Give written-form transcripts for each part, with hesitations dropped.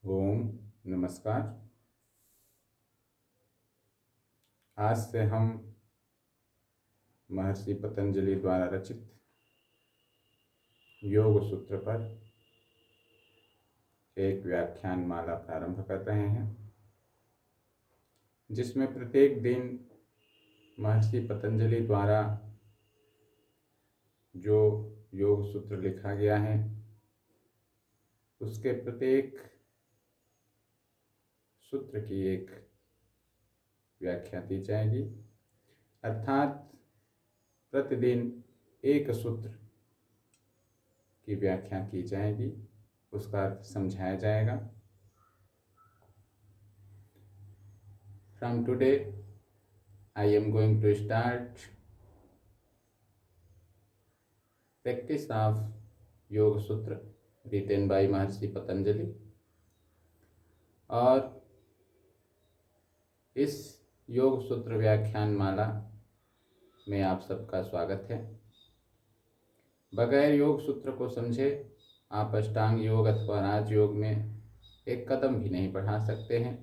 ओम नमस्कार। आज से हम महर्षि पतंजलि द्वारा रचित योग सूत्र पर एक व्याख्यान माला प्रारंभ कर रहे हैं, जिसमें प्रत्येक दिन महर्षि पतंजलि द्वारा जो योग सूत्र लिखा गया है उसके प्रत्येक सूत्र की एक व्याख्या दी जाएगी। अर्थात प्रतिदिन एक सूत्र की व्याख्या की जाएगी, उसका अर्थ समझाया जाएगा। From today, I am going to start practice of योग सूत्र written by महर्षि पतंजलि। और इस योग सूत्र व्याख्यान माला में आप सबका स्वागत है। बगैर योग सूत्र को समझे आप अष्टांग योग अथवा राजयोग में एक कदम भी नहीं बढ़ा सकते हैं।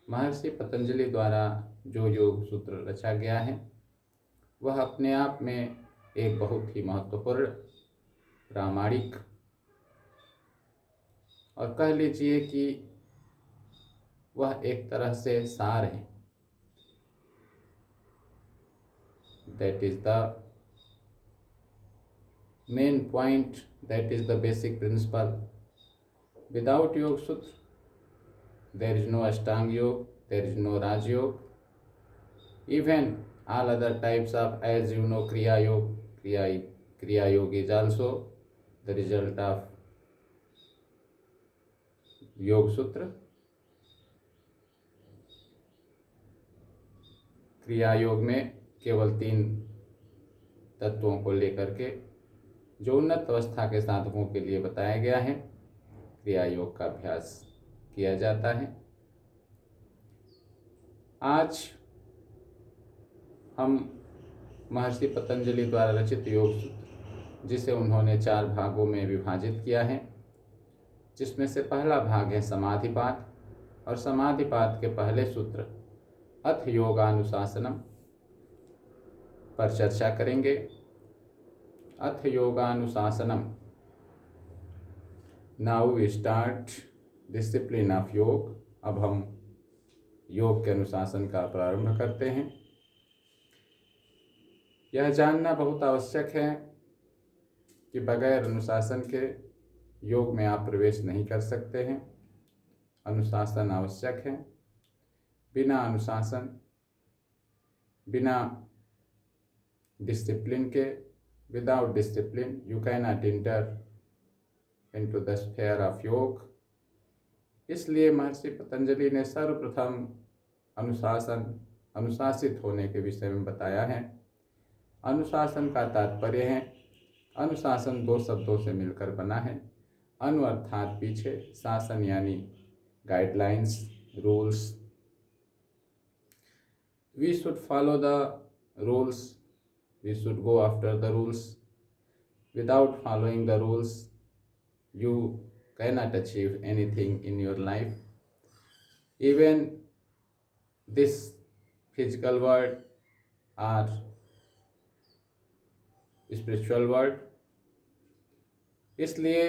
महर्षि पतंजलि द्वारा जो योग सूत्र रचा गया है वह अपने आप में एक बहुत ही महत्वपूर्ण, प्रामाणिक और कह लीजिए कि वह एक तरह से सार है। That is the main point, that is the basic principle. Without योग सूत्र there is no ashtanga yoga, there is no raj yoga, even all other types of, as you know, kriya yoga is also the result of योग सूत्र। क्रिया योग में केवल 3 तत्वों को लेकर के जो उन्नत अवस्था के साधकों के लिए बताया गया है, क्रिया योग का अभ्यास किया जाता है। आज हम महर्षि पतंजलि द्वारा रचित योग सूत्र, जिसे उन्होंने 4 भागों में विभाजित किया है, जिसमें से पहला भाग है समाधिपात, और समाधिपात के पहले सूत्र अथ योगानुशासनम पर चर्चा करेंगे। अथ योगानुशासनम, now we start discipline of yoga. अब हम योग के अनुशासन का प्रारंभ करते हैं। यह जानना बहुत आवश्यक है कि बगैर अनुशासन के योग में आप प्रवेश नहीं कर सकते हैं। अनुशासन आवश्यक है। बिना अनुशासन, बिना डिसिप्लिन के, without discipline you can not enter into the sphere of योग। इसलिए महर्षि पतंजलि ने सर्वप्रथम अनुशासित होने के विषय में बताया है। अनुशासन का तात्पर्य है, अनुशासन 2 शब्दों से मिलकर बना है। अनु अर्थात पीछे, शासन यानी guidelines, rules. We should follow the rules, we should go after the rules. Without following the rules you cannot achieve anything in your life. Even this physical world or spiritual world। इसलिए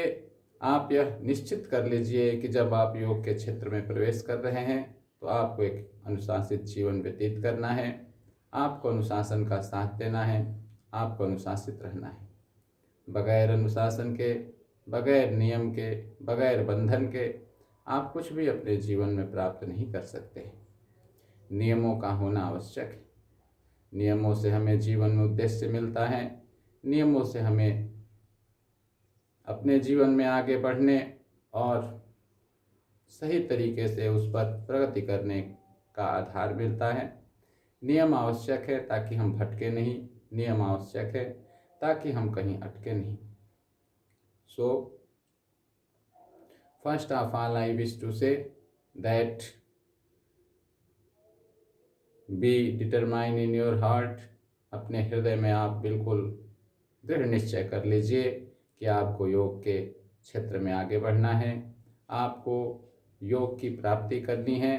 आप यह निश्चित कर लीजिए कि जब आप योग के क्षेत्र में प्रवेश कर रहे हैं तो आपको एक अनुशासित जीवन व्यतीत करना है। आपको अनुशासन का साथ देना है, आपको अनुशासित रहना है। बगैर अनुशासन के, बगैर नियम के, बगैर बंधन के आप कुछ भी अपने जीवन में प्राप्त नहीं कर सकते। नियमों का होना आवश्यक है। नियमों से हमें जीवन में उद्देश्य मिलता है। नियमों से हमें अपने जीवन में आगे बढ़ने और सही तरीके से उस पर प्रगति करने का आधार मिलता है। नियम आवश्यक है ताकि हम भटके नहीं, नियम आवश्यक है ताकि हम कहीं अटके नहीं। So, first of all, I wish to say that be determined in your heart। अपने हृदय में आप बिल्कुल दृढ़ निश्चय कर लीजिए कि आपको योग के क्षेत्र में आगे बढ़ना है। आपको योग की प्राप्ति करनी है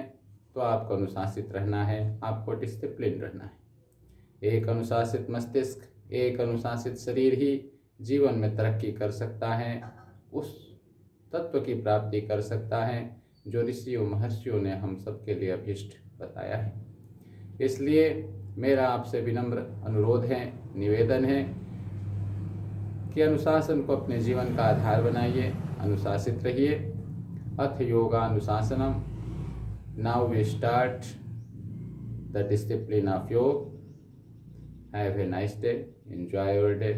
तो आपको अनुशासित रहना है, आपको डिसिप्लिन रहना है। एक अनुशासित मस्तिष्क, एक अनुशासित शरीर ही जीवन में तरक्की कर सकता है, उस तत्व की प्राप्ति कर सकता है जो ऋषियों महर्षियों ने हम सबके लिए अभीष्ट बताया है। इसलिए मेरा आपसे विनम्र अनुरोध है, निवेदन है कि अनुशासन को अपने जीवन का आधार बनाइए, अनुशासित रहिए। अथ योगा अनुशासनम। Now we start the discipline of yoga. Have a nice day, enjoy your day.